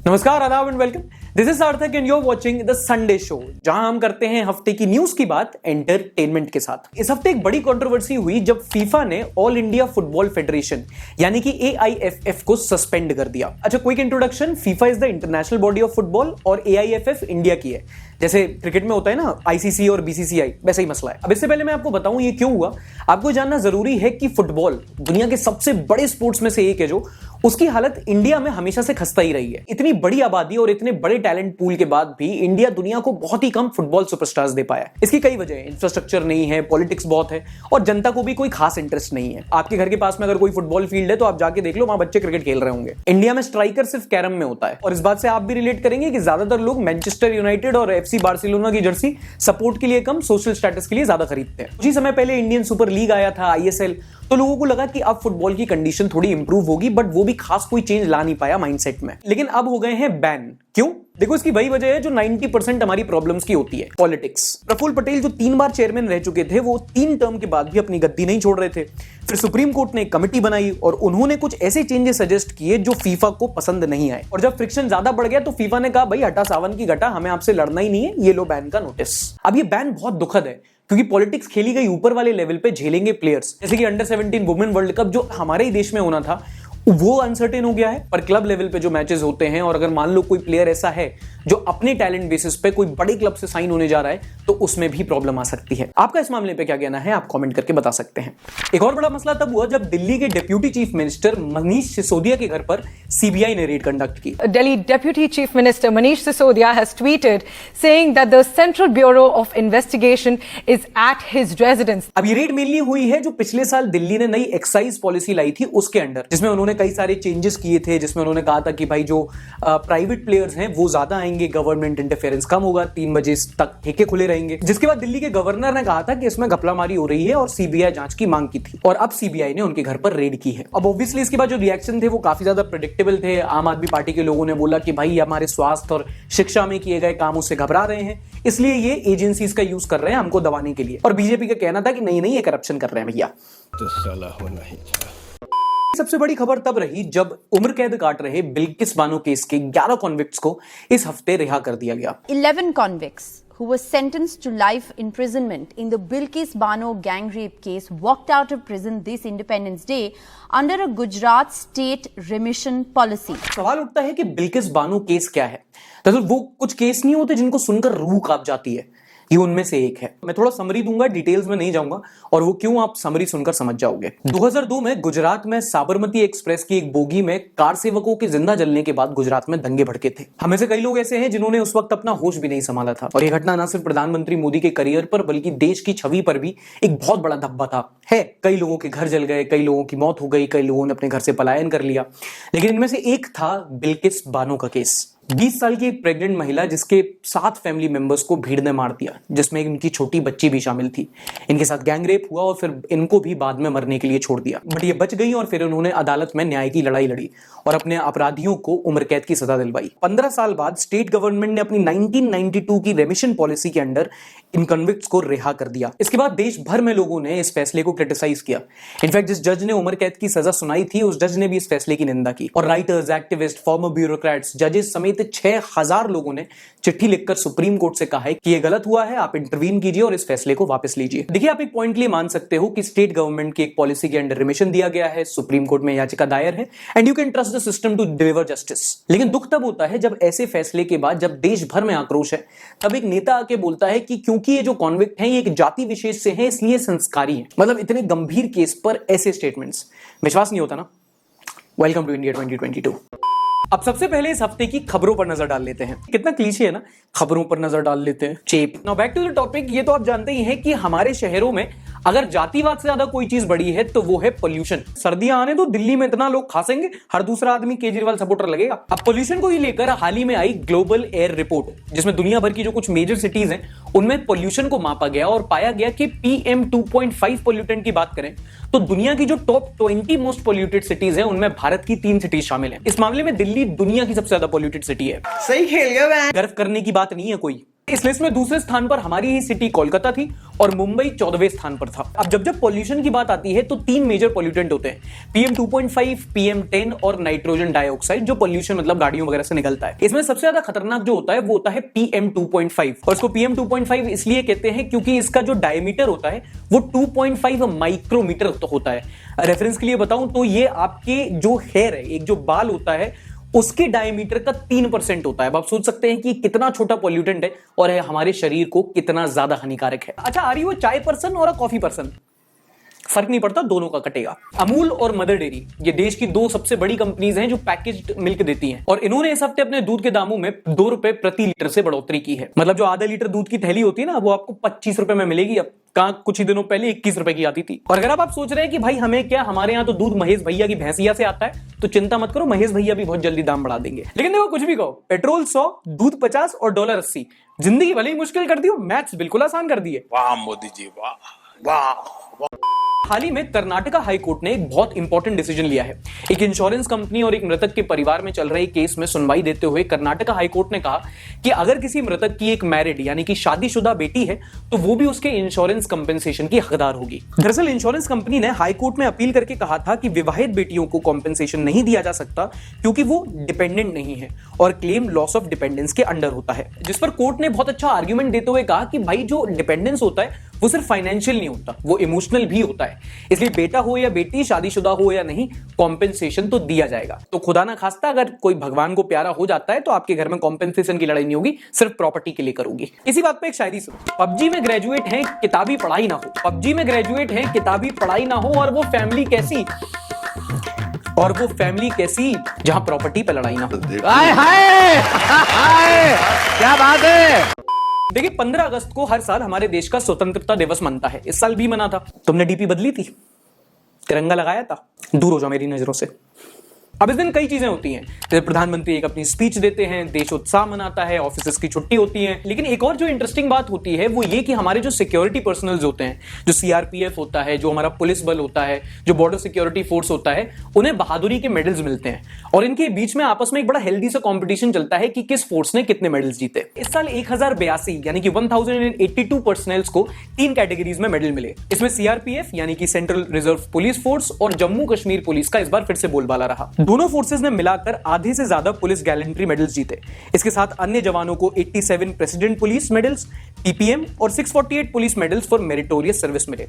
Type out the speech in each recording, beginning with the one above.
नमस्कार, आदाब and welcome. This is Sarthak and you are watching the Sunday show, जहां हम करते हैं हफ्ते की न्यूज की बात एंटरटेनमेंट के साथ। इस हफ्ते एक बड़ी कंट्रोवर्सी हुई जब फीफा ने ऑल इंडिया फुटबॉल फेडरेशन यानी कि AIFF को सस्पेंड कर दिया। अच्छा, quick introduction. FIFA is the international body of football और AIFF इंडिया की है। जैसे क्रिकेट में होता है ना ICC और BCCI, वैसा ही मसला है। अब इससे पहले मैं आपको बताऊं ये क्यों हुआ। आपको जानना जरूरी है कि फुटबॉल दुनिया के सबसे बड़े स्पोर्ट्स में से एक है, जो उसकी हालत इंडिया में हमेशा से खस्ता ही रही है। इतनी बड़ी आबादी और इतने बड़े टैलेंट पूल के बाद भी इंडिया दुनिया को बहुत ही कम फुटबॉल सुपरस्टार्स दे पाया है। इसकी कई वजह है। इंफ्रास्ट्रक्चर नहीं है, पॉलिटिक्स बहुत है और जनता को भी कोई खास इंटरेस्ट नहीं है। आपके घर के पास में अगर कोई फुटबॉल फील्ड है तो आप जाके देख लो, वहां बच्चे क्रिकेट खेल रहे होंगे। इंडिया में स्ट्राइकर सिर्फ कैरम में होता है और इस बात से आप भी रिलेट करेंगे कि ज्यादातर लोग मैनचेस्टर यूनाइटेड और FC बार्सिलोना की जर्सी सपोर्ट के लिए कम, सोशल स्टेटस के लिए ज्यादा खरीदते हैं। कुछ समय पहले इंडियन सुपर लीग आया था, ISL, तो लोगों को लगा कि अब फुटबॉल की कंडीशन थोड़ी इंप्रूव होगी, बट वो भी खास कोई चेंज ला नहीं पाया माइंडसेट में। लेकिन अब हो गए हैं बैन। क्यों? देखो, इसकी वही वजह है जो 90% हमारी प्रॉब्लम्स की होती है, पॉलिटिक्स। प्रफुल्ल पटेल जो 3 बार चेयरमैन रह चुके थे, वो 3 टर्म के बाद भी अपनी गद्दी नहीं छोड़ रहे थे। फिर सुप्रीम कोर्ट ने एक कमेटी बनाई और उन्होंने कुछ ऐसे चेंजेस सजेस्ट किए जो फीफा को पसंद नहीं आए। और जब फ्रिक्शन ज्यादा बढ़ गया तो फीफा ने कहा, भाई हटा सावन की घटा, हमें आपसे लड़ना ही नहीं है, ये लो बैन का नोटिस। अब ये बैन बहुत दुखद है क्योंकि पॉलिटिक्स खेली गई ऊपर वाले लेवल पे झेलेंगे प्लेयर्स। जैसे कि अंडर 17 वुमेन वर्ल्ड कप जो हमारे ही देश में होना था, वो अनसर्टेन हो गया है। पर क्लब लेवल पे जो मैचेस होते हैं, और अगर मान लो कोई प्लेयर ऐसा है जो अपने टैलेंट बेसिस पे कोई बड़े क्लब से साइन होने जा रहा है, तो उसमें भी प्रॉब्लम आ सकती है। आपका इस मामले पे क्या कहना है, आप कमेंट करके बता सकते हैं। एक और बड़ा मसला तब हुआ जब दिल्ली के deputy chief minister Manish Sisodia के घर पर CBI ने रेड कंडक्ट की। Delhi Deputy Chief Minister Manish Sisodia has tweeted saying that the Central Bureau of Investigation is at his residence. अब ये रेड मेनली हुई है जो पिछले साल दिल्ली ने नई एक्साइज पॉलिसी लाई थी उसके अंडर, जिसमें उन्होंने कई सारे चेंजेस किए थे। जिसमें उन्होंने कहा था कि भाई जो प्राइवेट प्लेयर्स हैं वो ज्यादा आएंगे, गवर्नमेंट इंटरफेरेंस कम होगा, 3 बजे तक ठेके खुले रहेंगे। जिसके बाद दिल्ली के गवर्नर ने कहा था कि इसमें घपलामारी हो रही है और CBI जांच की मांग की थी। और अब CBI ने उनके घर पर रेड की है। अब ऑब्वियसली इसके बाद जो रिएक्शन थे वो काफी ज्यादा प्रेडिक्टेबल थे। आम आदमी पार्टी के लोगों ने बोला कि भाई हमारे स्वास्थ्य और शिक्षा में किए गए कामों से घबरा रहे हैं, इसलिए ये एजेंसीज का यूज कर रहे हैं हमको दबाने के लिए। और बीजेपी का कहना था कि नहीं नहीं, ये करप्शन कर रहे हैं भैया। तो साला होना ही चाहिए। सबसे बड़ी खबर तब रही जब उम्र कैद काट रहे बिल्किस बानो केस के 11 कॉन्विक्ट्स को इस हफ्ते रिहा कर दिया गया। 11 convicts who were sentenced to life imprisonment in the Bilkis Bano gang rape case walked out of prison this Independence Day under a Gujarat state remission policy. सवाल उठता है कि बिल्किस बानो केस क्या है। दरअसल वो कुछ केस नहीं होते जिनको सुनकर रूह कांप जाती है, ये उनमें से एक है। मैं थोड़ा समरी दूंगा, डिटेल्स में नहीं जाऊंगा, और वो क्यों आप समरी सुनकर समझ जाओगे। 2002 में गुजरात में साबरमती एक्सप्रेस की एक बोगी में कार सेवकों के जिंदा जलने के बाद गुजरात में दंगे भड़के थे। हमें से कई लोग ऐसे हैं जिन्होंने उस वक्त अपना होश भी नहीं संभाला था। और यह घटना न सिर्फ प्रधानमंत्री मोदी के करियर पर बल्कि देश की छवि पर भी एक बहुत बड़ा धब्बा था। है, कई लोगों के घर जल गए, कई लोगों की मौत हो गई, कई लोगों ने अपने घर से पलायन कर लिया। लेकिन इनमें से एक था बिल्किस बानो का केस। 20 साल की एक प्रेग्नेंट महिला जिसके 7 फैमिली मेंबर्स को भीड़ ने मार दिया, जिसमें इनकी छोटी बच्ची भी शामिल थी। इनके साथ गैंग रेप हुआ और फिर इनको भी बाद में मरने के लिए छोड़ दिया, बट ये बच गई और फिर उन्होंने अदालत में न्याय की लड़ाई लड़ी और अपने अपराधियों को उम्र कैद की सजा दिलवाई। 15 साल बाद स्टेट गवर्नमेंट ने अपनी 1992 की रेमिशन पॉलिसी के अंडर इन कन्विक्ट्स को रिहा कर दिया। इसके बाद देश भर में लोगों ने इस फैसले को क्रिटिसाइज किया। इनफैक्ट जिस जज ने उम्र कैद की सजा सुनाई थी, उस जज ने भी इस फैसले की निंदा की। और राइटर्स, एक्टिविस्ट, फॉर्मर ब्यूरोक्रेट्स, जजेस समेत 6000 लोगों ने चिट्ठी लिखकर सुप्रीम कोर्ट से कहा है कि ये गलत हुआ है, आप इंटरवीन कीजिए और इस फैसले को वापस लीजिए। देखिए, आप एक पॉइंट लिए मान सकते हो कि स्टेट गवर्नमेंट की एक पॉलिसी के अंडर रिमिशन दिया गया है, सुप्रीम कोर्ट में याचिका दायर है, and you can trust the system to deliver justice. लेकिन दुख तब होता है जब ऐसे फैसले के बाद जब देश भर में आक्रोश है, तब एक नेता आके बोलता है कि क्योंकि ये जो कॉन्विक्ट हैं ये एक जाति विशेष से हैं, इसलिए संस्कारी हैं। मतलब इतने गंभीर केस पर ऐसे स्टेटमेंट्स, विश्वास नहीं होता ना। Welcome to India 2022। अब सबसे पहले इस हफ्ते की खबरों पर नजर डाल लेते हैं। कितना क्लीशे है ना, खबरों पर नजर डाल लेते हैं, चेप। Now back to the topic. ये तो आप जानते ही हैं कि हमारे शहरों में अगर जातिवाद से ज्यादा कोई चीज बड़ी है तो वो है पोल्यूशन। सर्दियां आने तो दिल्ली में इतना लोग खासेंगे, हर दूसरा आदमी केजरीवाल सपोर्टर लगेगा। अब पोल्यूशन को ही लेकर हाल ही में आई ग्लोबल एयर रिपोर्ट, जिसमें दुनिया भर की जो कुछ मेजर सिटीज हैं उनमें पोल्यूशन को मापा गया और पाया गया कि PM 2.5 पोल्यूटेंट की बात करें तो दुनिया की जो टॉप 20 मोस्ट पोल्यूटेड सिटीज हैं उनमें भारत की 3 सिटीज शामिल हैं। इस मामले में दिल्ली दुनिया की सबसे ज्यादा पोल्यूटेड सिटी है। सही खेल गया। गर्व करने की बात नहीं है कोई, इस लिस्ट में दूसरे स्थान पर हमारी ही सिटी कोलकाता थी और मुंबई 14वें स्थान पर था। अब जब पॉल्यूशन की बात आती है तो 3 मेजर पॉल्यूटेंट होते हैं, PM 2.5, PM 10 और नाइट्रोजन डाइऑक्साइड, जो पॉल्यूशन मतलब गाड़ियों वगैरह से निकलता है। इसमें सबसे ज्यादा खतरनाक जो होता है वो होता है PM 2.5, और इसको PM 2.5 इसलिए कहते हैं क्योंकि इसका जो डायमीटर होता है वो 2.5 माइक्रोमीटर होता है। रेफरेंस के लिए बताऊं तो ये आपके जो हेयर है, एक जो बाल होता है उसके डायमीटर का 3% होता है। अब आप सोच सकते हैं कि कितना छोटा पॉल्यूटेंट है और है हमारे शरीर को कितना ज्यादा हानिकारक है। अच्छा, आ रही वो चाय पर्सन और कॉफी पर्सन, फर्क नहीं पड़ता, दोनों का कटेगा। अमूल और मदर डेयरी ये देश की 2 सबसे बड़ी कंपनीज हैं जो पैकेज्ड मिल्क देती हैं, और इन्होंने इस हफ्ते अपने दूध के दामों में 2 रुपए प्रति लीटर से बढ़ोतरी की है। मतलब जो आधा लीटर दूध की थैली होती है ना, वो आपको 25 रुपए में मिलेगी। अब कहां कुछ ही दिनों पहले 21 रुपए की आती थी। और अगर आप सोच रहे हैं कि भाई हमें क्या, हमारे यहाँ तो दूध महेश भैया की भैंसिया से आता है, तो चिंता मत करो, महेश भैया भी बहुत जल्दी दाम बढ़ा देंगे। लेकिन देखो, कुछ भी कहो, पेट्रोल 100, दूध 50 और डॉलर 80, जिंदगी भले ही मुश्किल कर दी हो, मैथ्स बिल्कुल आसान कर दिए। वाह मोदी जी, वाह वाह। हाल ही में कर्नाटका हाई कोर्ट ने एक बहुत इंपॉर्टेंट डिसीजन लिया है। एक इंश्योरेंस कंपनी और एक मृतक के परिवार में चल रहे केस में सुनवाई देते हुए कर्नाटका हाई कोर्ट ने कहा कि अगर किसी मृतक की एक मैरिड यानी कि शादीशुदा बेटी है तो वो भी उसके इंश्योरेंस कंपेंसेशन की हकदार होगी। दरअसल इंश्योरेंस कंपनी ने हाई कोर्ट में अपील करके कहा था कि विवाहित बेटियों को कॉम्पेंसेशन नहीं दिया जा सकता क्योंकि वो डिपेंडेंट नहीं है और क्लेम लॉस ऑफ डिपेंडेंस के अंडर होता है, जिस पर कोर्ट ने बहुत अच्छा आर्ग्यूमेंट देते हुए कहा कि भाई जो डिपेंडेंस होता है वो सिर्फ फाइनेंशियल नहीं होता, वो इमोशनल भी होता है। इसलिए बेटा हो या बेटी, शादीशुदा हो या नहीं, कॉम्पेंसेशन तो दिया जाएगा। तो खुदा ना खास्ता अगर कोई भगवान को प्यारा हो जाता है तो आपके घर में कॉम्पेंसेशन की लड़ाई नहीं होगी, सिर्फ प्रॉपर्टी के लिए करोगी। इसी बात पे एक शायरी सुनो। पबजी में ग्रेजुएट हैं, किताबी पढ़ाई ना हो, पबजी में ग्रेजुएट हैं, किताबी पढ़ाई ना हो, और वो फैमिली कैसी, और वो फैमिली कैसी जहां प्रॉपर्टी पे लड़ाई ना हो। हाय हाय, क्या बात है। देखिए, 15 अगस्त को हर साल हमारे देश का स्वतंत्रता दिवस मनता है। इस साल भी मना था। तुमने डीपी बदली थी, तिरंगा लगाया था, दूर हो जाओ मेरी नजरों से। अब इस दिन कई चीजें होती हैं, जैसे प्रधानमंत्री एक अपनी स्पीच देते हैं, देश उत्साह मनाता है, ऑफिसेस की छुट्टी होती है। लेकिन एक और जो इंटरेस्टिंग बात होती है वो ये कि हमारे जो सिक्योरिटी पर्सनल्स होते हैं, जो CRPF होता है, जो हमारा पुलिस बल होता है, जो बॉर्डर सिक्योरिटी फोर्स होता है, उन्हें बहादुरी के मेडल्स मिलते हैं और इनके बीच में आपस में एक बड़ा हेल्दी सा कॉम्पिटिशन चलता है कि किस फोर्स ने कितने मेडल्स जीते। इस साल 1082 यानी कि 1082 पर्सनल्स को 3 कैटेगरीज में मेडल मिले। इसमें CRPF यानी कि सेंट्रल रिजर्व पुलिस फोर्स और जम्मू कश्मीर पुलिस का इस बार फिर से बोलबाला रहा। दोनों फोर्सेस ने मिलाकर आधे से ज्यादा पुलिस गैलेंट्री मेडल्स जीते। इसके साथ अन्य जवानों को 87 प्रेसिडेंट पुलिस मेडल्स, PPM और 648 police medals for meritorious service मिले।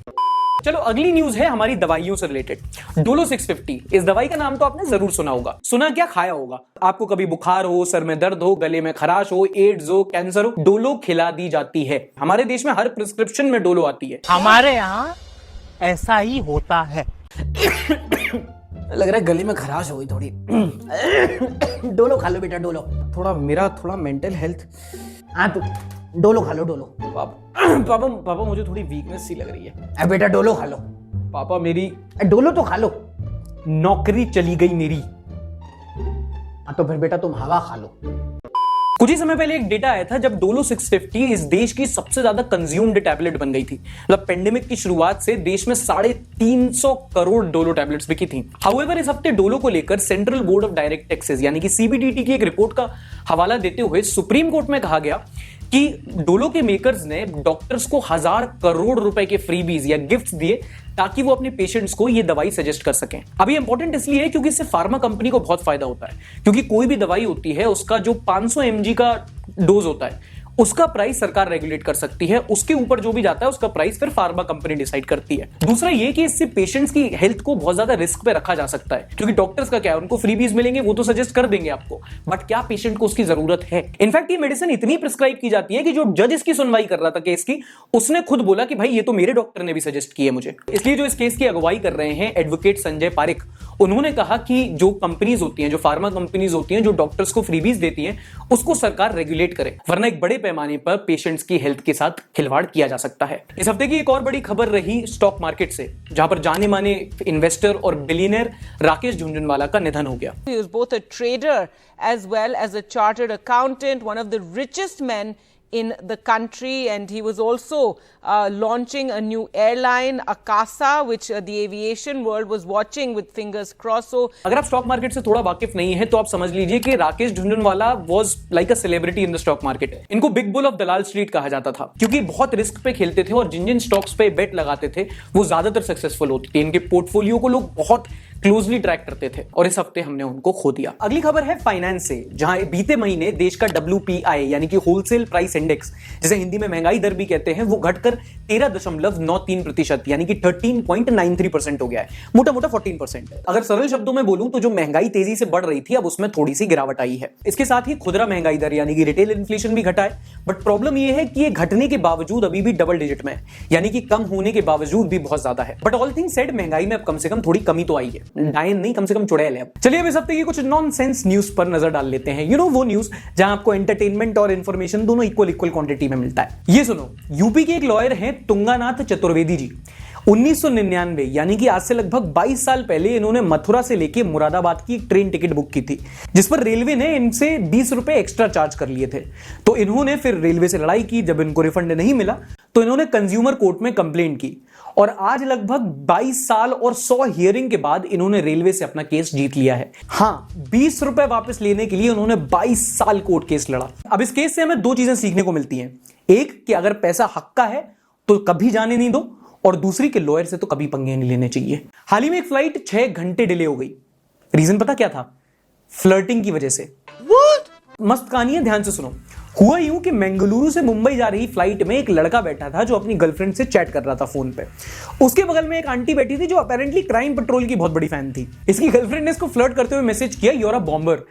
चलो, अगली न्यूज है हमारी दवाइयों से रिलेटेड। डोलो 650, इस दवाई का नाम तो आपने जरूर सुना होगा। सुना क्या, खाया होगा। आपको कभी बुखार हो, सर में दर्द हो, गले में खराश हो, एड्स हो, कैंसर हो, डोलो खिला दी जाती है। हमारे देश में हर प्रिस्क्रिप्शन में डोलो आती है। हमारे यहाँ ऐसा ही होता है। लग रहा है गले में खराश हो गई थोड़ी। डोलो खा लो बेटा, डोलो। थोड़ा मेंटल हेल्थ। हाँ तो डोलो खा लो, डोलो। पापा मुझे थोड़ी वीकनेस सी लग रही है। बेटा डोलो खा लो। पापा मेरी डोलो तो खा लो। नौकरी चली गई मेरी। तो फिर बेटा तुम हवा खा लो। कुछ ही समय पहले एक डेटा आया था जब डोलो 650 इस देश की सबसे ज्यादा कंज्यूम्ड टैबलेट बन गई थी। मतलब पेंडेमिक की शुरुआत से देश में 350 करोड़ डोलो टैबलेट्स बिकी थी। हाउएवर इस हफ्ते डोलो को लेकर central board of direct taxes यानी कि CBDT की एक रिपोर्ट का हवाला देते हुए सुप्रीम कोर्ट में कहा गया कि डोलो के मेकर्स ने डॉक्टर्स को 1000 करोड़ रुपए के फ्रीबीज या गिफ्ट्स दिए ताकि वो अपने पेशेंट्स को ये दवाई सजेस्ट कर सकें। अब ये इंपॉर्टेंट इसलिए है क्योंकि इससे फार्मा कंपनी को बहुत फायदा होता है, क्योंकि कोई भी दवाई होती है उसका जो 500 mg का डोज होता है उसका प्राइस सरकार रेगुलेट कर सकती है, उसके ऊपर जो भी जाता है उसका प्राइस फिर फार्मा कंपनी डिसाइड करती है। दूसरा ये कि इससे पेशेंट्स की हेल्थ को बहुत ज्यादा रिस्क पे रखा जा सकता है, क्योंकि डॉक्टर्स का क्या है, उनको फ्रीबीज मिलेंगे, वो तो सजेस्ट कर देंगे आपको, बट क्या पेशेंट को उसकी जरूरत है। इनफैक्ट ये मेडिसिन इतनी प्रिस्क्राइब की जाती है कि जो जज इसकी सुनवाई कर रहा था केस की, उसने खुद बोला कि भाई ये तो मेरे डॉक्टर ने भी सजेस्ट की है मुझे। इसलिए जो इस केस की अगुवाई कर रहे हैं एडवोकेट संजय पारिक, उन्होंने कहा कि जो कंपनीज होती हैं, जो फार्मा कंपनीज होती हैं, जो डॉक्टर्स को फ्रीबीज देती हैं, उसको सरकार रेगुलेट करे, वरना एक बड़े पैमाने पर पेशेंट्स की हेल्थ के साथ खिलवाड़ किया जा सकता है। इस हफ्ते की एक और बड़ी खबर रही स्टॉक मार्केट से, जहां पर जाने माने इन्वेस्टर और बिलियनर राकेश झुनझुनवाला का निधन हो गया। He was both a trader as well as a chartered accountant, one of the richest men in the country, and he was also launching a new airline, Akasa, which the aviation world was watching with fingers crossed. So अगर आप stock market से थोड़ा वाकिफ नहीं है तो आप समझ लीजिए कि Rakesh Jhunjhunwala was like a celebrity in the stock market. इनको big bull of Dalal street कहा जाता था क्योंकि बहुत रिस्क पे खेलते थे और जिन जिन स्टॉक्स पे बेट लगाते थे वो ज्यादातर सक्सेसफुल होते थे। इनके पोर्टफोलियो को लोग बहुत क्लोजली ट्रैक करते थे और इस हफ्ते हमने उनको खो दिया। अगली खबर है फाइनेंस से, जहां बीते महीने देश का WPI यानी कि होलसेल प्राइस इंडेक्स, जिसे हिंदी में महंगाई दर भी कहते हैं, वो घटकर 13.93% यानी कि 13.93% हो गया है। मोटा मोटा 14%। अगर सरल शब्दों में बोलूं तो जो महंगाई तेजी से बढ़ रही थी अब उसमें थोड़ी सी गिरावट आई है। इसके साथ ही खुदरा महंगाई दर यानी कि रिटेल इन्फ्लेशन भी घटा है, बट प्रॉब्लम यह है कि ये घटने के बावजूद अभी भी डबल डिजिट में है, यानी कि कम होने के बावजूद भी बहुत ज्यादा है। बट ऑल थिंग्स सेड, महंगाई में अब कम से कम थोड़ी कमी तो आई है, डायन नहीं, कम से कम चुड़ैल है। चलिए अब इस हफ्ते की कुछ नॉनसेंस न्यूज पर नजर डाल लेते हैं। वो न्यूज जहां आपको एंटरटेनमेंट और इंफॉर्मेशन दोनों इक्वल क्वांटिटी में मिलता है। ये सुनो, यूपी के एक लॉयर हैं तुंगानाथ चतुर्वेदी जी। 1999 यानी कि आज से लगभग 22 साल पहले इन्होंने मथुरा से लेके मुरादाबाद की एक ट्रेन टिकट बुक की थी, जिस पर रेलवे ने इनसे 20 रुपए एक्स्ट्रा चार्ज कर लिए थे। तो इन्होंने फिर रेलवे से लड़ाई की। जब इनको रिफंड नहीं मिला तो इन्होंने कंज्यूमर कोर्ट में कंप्लेंट की और आज लगभग 22 साल और 100 हियरिंग के बाद इन्होंने रेलवे से अपना केस जीत लिया है। हाँ, 20 रुपए वापस लेने के लिए उन्होंने 22 साल कोर्ट केस लड़ा। अब इस केस से हमें दो चीजें सीखने को मिलती हैं। एक कि अगर पैसा हक का है तो कभी जाने नहीं दो, और दूसरी के लॉयर से तो कभी पंगे नहीं लेने चाहिए। हाल ही में एक फ्लाइट 6 घंटे डिले हो गई। रीजन पता क्या था? फ्लर्टिंग की वजह से। मस्त कहानी है, ध्यान से सुनो। हुआ यूं कि बेंगलुरु से मुंबई जा रही फ्लाइट में एक लड़का बैठा था जो अपनी गर्लफ्रेंड से चैट कर रहा था फोन पे। उसके बगल में एक आंटी बैठी थी जो अपेरेंटली क्राइम पेट्रोल की बहुत बड़ी फैन थी। इसकी गर्लफ्रेंड ने इसको फ्लर्ट करते हुए मैसेज किया, you are a bomber.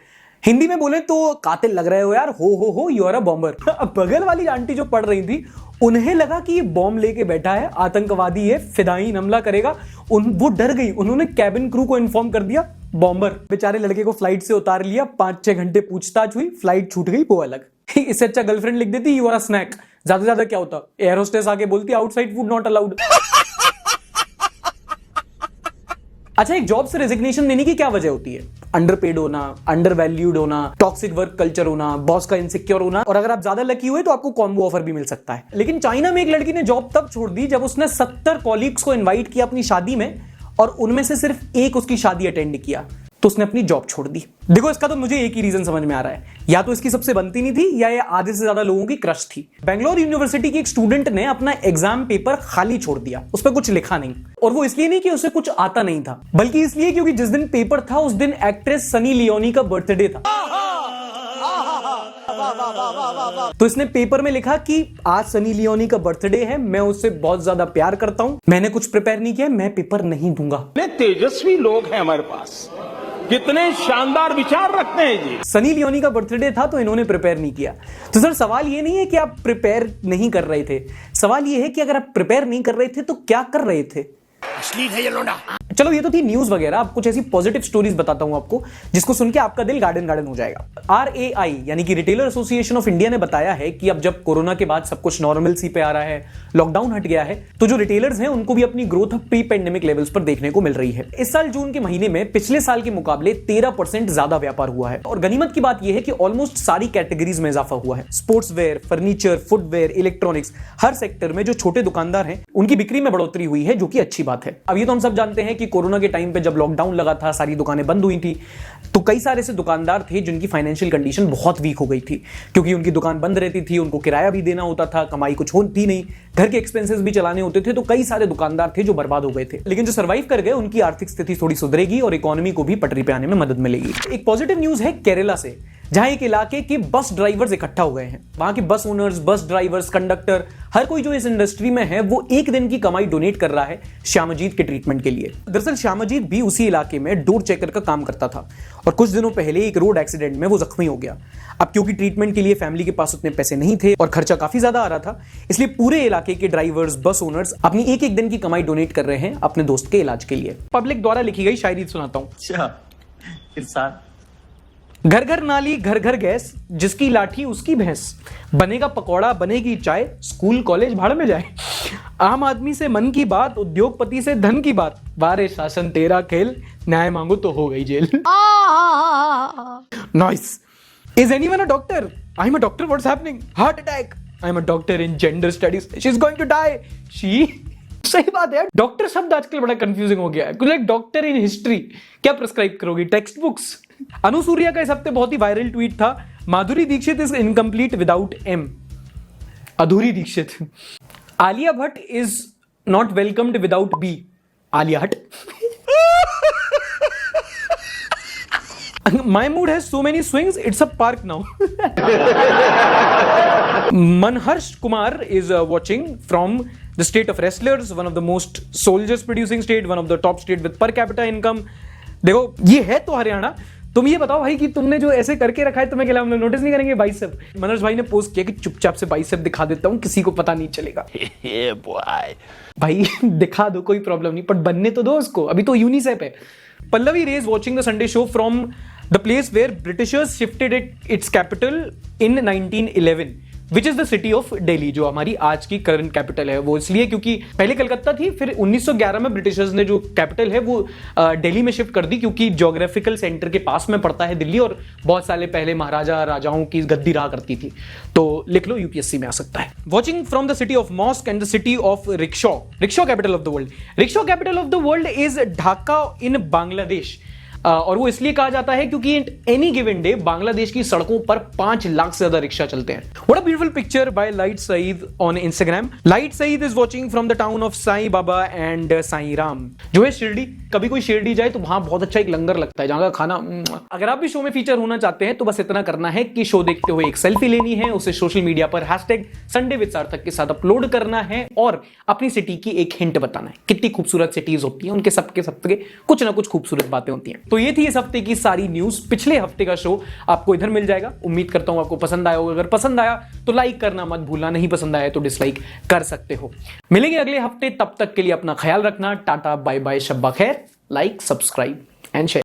Hindi में बोले तो कातिल लग रहे हो यार, हो यू आर अ बॉम्बर। अब बगल वाली आंटी जो पढ़ रही थी उन्हें लगा कि ये बॉम्ब लेके बैठा है, आतंकवादी है, फिदायीन हमला करेगा। वो डर गई। उन्होंने कैबिन क्रू को इन्फॉर्म कर दिया बॉम्बर। बेचारे लड़के को फ्लाइट से उतार लिया। 5-6 घंटे पूछताछ हुई, फ्लाइट छूट गई, वो अलग। इससे अच्छा गर्लफ्रेंड लिख देती यू आर अ स्नैक। ज्यादा ज्यादा क्या होता, एयर होस्टेस आके बोलती आउटसाइड फूड नॉट अलाउड। अच्छा, एक जॉब से रेजिग्नेशन देने की क्या वजह होती है? अंडरपेड होना, अंडर वैल्यूड होना, टॉक्सिक वर्क कल्चर होना, बॉस का इनसिक्योर होना, और अगर आप ज्यादा लकी हुए तो आपको कॉम्बो ऑफर भी मिल सकता है। लेकिन चाइना में एक लड़की ने जॉब तब छोड़ दी जब उसने 70 कॉलीग्स को इनवाइट किया अपनी शादी में और उनमें से सिर्फ एक उसकी शादी अटेंड किया, तो उसने अपनी जॉब छोड़ दी। देखो, इसका तो मुझे एक ही रीजन समझ में आ रहा है, या तो इसकी सबसे बनती नहीं थी या ये आधे से ज्यादा लोगों की क्रश थी। बेंगलोर यूनिवर्सिटी की एक स्टूडेंट ने अपना एग्जाम पेपर खाली छोड़ दिया, उस पर कुछ लिखा नहीं। और वो इसलिए नहीं कि उसे कुछ आता नहीं था, बल्कि इसलिए क्योंकि जिस दिन पेपर था उस दिन एक्ट्रेस सनी लियोनी का बर्थडे था। तो इसने पेपर में लिखा कि आज सनी लियोनी का बर्थडे है, मैं उससे बहुत ज्यादा प्यार करता हूं, मैंने कुछ प्रिपेयर नहीं किया, मैं पेपर नहीं दूंगा। तेजस्वी लोग हैं हमारे पास, कितने शानदार विचार रखते हैं जी। सनी लियोनी का बर्थडे था तो इन्होंने प्रिपेयर नहीं किया। तो सर, सवाल ये नहीं है कि आप प्रिपेयर नहीं कर रहे थे, सवाल ये है कि अगर आप प्रिपेयर नहीं कर रहे थे तो क्या कर रहे थे? असली है ये लोंडा। चलो, ये तो थी न्यूज वगैरह। अब कुछ ऐसी पॉजिटिव स्टोरीज बताता हूं आपको जिसको सुन के आपका दिल गार्डन गार्डन हो जाएगा। RAI यानी कि रिटेलर एसोसिएशन ऑफ इंडिया ने बताया है कि अब जब कोरोना के बाद सब कुछ नॉर्मल सी पे आ रहा है, लॉकडाउन हट गया है, तो जो रिटेलर्स हैं उनको भी अपनी ग्रोथ प्री पेंडेमिक लेवल्स पर देखने को मिल रही है। इस साल जून के महीने में पिछले साल के मुकाबले 13% ज्यादा व्यापार हुआ है। और गनीमत की बात यह है कि ऑलमोस्ट सारी कैटेगरीज में इजाफा हुआ है। Sports wear, furniture, footwear, electronics, हर सेक्टर में जो छोटे दुकानदार हैं उनकी बिक्री में बढ़ोतरी हुई है, जो कि अच्छी बात है। अब ये तो हम सब जानते हैं कि कोरोना के टाइम पे जब लॉकडाउन लगा था, सारी दुकानें बंद हुई थी, तो कई सारे ऐसे दुकानदार थे जिनकी फाइनेंशियल कंडीशन बहुत वीक हो गई थी, क्योंकि उनकी दुकान बंद रहती थी, उनको किराया भी देना होता था, कमाई कुछ होती नहीं, घर के एक्सपेंसेस भी चलाने होते थे। तो कई सारे दुकानदार थे जो बर्बाद हो गए थे। लेकिन जो सर्वाइव कर गए उनकी आर्थिक स्थिति थोड़ी सुधरेगी और इकोनॉमी को भी पटरी पे आने में मदद मिलेगी। एक पॉजिटिव न्यूज है केरला से, जहां एक इलाके के बस ड्राइवर्स इकट्ठा हो गए हैं। वहां के बस ओनर्स, बस ड्राइवर्स, कंडक्टर, हर कोई जो इस इंडस्ट्री में है वो एक दिन की कमाई डोनेट कर रहा है श्यामजीत के ट्रीटमेंट के लिए। दरअसल श्यामजीत भी उसी इलाके में डोर चेकर का काम करता था और कुछ दिनों पहले एक रोड एक्सीडेंट में वो जख्मी हो गया। अब क्योंकि ट्रीटमेंट के लिए फैमिली के पास उतने पैसे नहीं थे और खर्चा काफी ज्यादा आ रहा था, इसलिए पूरे इलाके के ड्राइवर्स, बस ओनर्स अपनी एक एक दिन की कमाई डोनेट कर रहे हैं अपने दोस्त के इलाज के लिए। पब्लिक द्वारा लिखी गई शायरी सुनाता हूं। घर घर नाली, घर घर गैस, जिसकी लाठी उसकी भैंस, बनेगा पकौड़ा, बनेगी चाय, स्कूल कॉलेज भाड़ में जाए। आम आदमी से मन की बात, उद्योगपति से धन की बात, वारे शासन तेरा खेल, न्याय मांगो तो हो गई जेल। Nice. Is anyone a doctor? I am a doctor, what's happening? Heart attack, I am a doctor in gender studies, she is going to die, she. सही बात है, डॉक्टर शब्द आजकल बड़ा कंफ्यूजिंग हो गया है। लाइक डॉक्टर इन हिस्ट्री क्या प्रिस्क्राइब करोगी, टेक्स्ट बुक्स? अनुसूर्या का इस हफ्ते बहुत ही वायरल ट्वीट था, Madhuri Dixit is incomplete without M, अधूरी Dixit. Alia Bhatt is not welcomed without B, Alia हट। My mood has so many swings, it's a park now. Manharsh Kumar is watching from the state of wrestlers, one of the most soldiers producing state, one of the top state with per capita income. देखो ये है तो हरियाणा। तुम ये बताओ भाई कि तुमने जो ऐसे करके रखा है तुम्हें क्या हम लोग नोटिस नहीं करेंगे? बाइसेप मनोज भाई ने पोस्ट किया कि चुपचाप से बाइसेप दिखा देता हूं, किसी को पता नहीं चलेगा। भाई दिखा दो, कोई प्रॉब्लम नहीं, पर बनने तो दो उसको, अभी तो यूनिसेफ है। Pallavi Ray is watching the Sunday show from the place where Britishers shifted its capital in 1911, which is the city of Delhi, जो हमारी आज की करंट कैपिटल है। वो इसलिए क्योंकि पहले कलकत्ता थी, फिर 1911 में ब्रिटिशर्स ने जो कैपिटल है वो दिल्ली में शिफ्ट कर दी, क्योंकि ज्योग्राफिकल सेंटर के पास में पड़ता है दिल्ली, और बहुत साल पहले महाराजा राजाओं की गद्दी रहा करती थी। तो लिख लो, यूपीएससी में आ सकता है। Watching from the city of mosque and the city of rickshaw, rickshaw capital of the world. Rickshaw capital of the world is Dhaka in Bangladesh. और वो इसलिए कहा जाता है क्योंकि एनी गिवन डे बांग्लादेश की सड़कों पर 5 लाख से ज्यादा रिक्शा चलते हैं। What a beautiful picture by light Saeed on Instagram. Light Saeed is watching from the town of Sai Baba and Sai Ram, जो है शिरडी। कभी कोई शिरडी जाए तो वहां बहुत अच्छा एक लंगर लगता है, जहां का खाना। अगर आप भी शो में फीचर होना चाहते हैं तो बस इतना करना है कि शो देखते हुए एक सेल्फी लेनी है, उसे सोशल मीडिया पर #SundayWithSarthak के साथ अपलोड करना है, और अपनी सिटी की एक हिंट बताना है। कितनी खूबसूरत सिटीज होती हैं, उनके सबके कुछ ना कुछ खूबसूरत बातें होती हैं। तो ये थी इस हफ्ते की सारी न्यूज। पिछले हफ्ते का शो आपको इधर मिल जाएगा। उम्मीद करता हूं आपको पसंद आया होगा। अगर पसंद आया तो लाइक करना मत भूलना, नहीं पसंद आया तो डिसलाइक कर सकते हो। मिलेंगे अगले हफ्ते, तब तक के लिए अपना ख्याल रखना। टाटा बाय बाय, शब्बा खैर। Like, subscribe and share.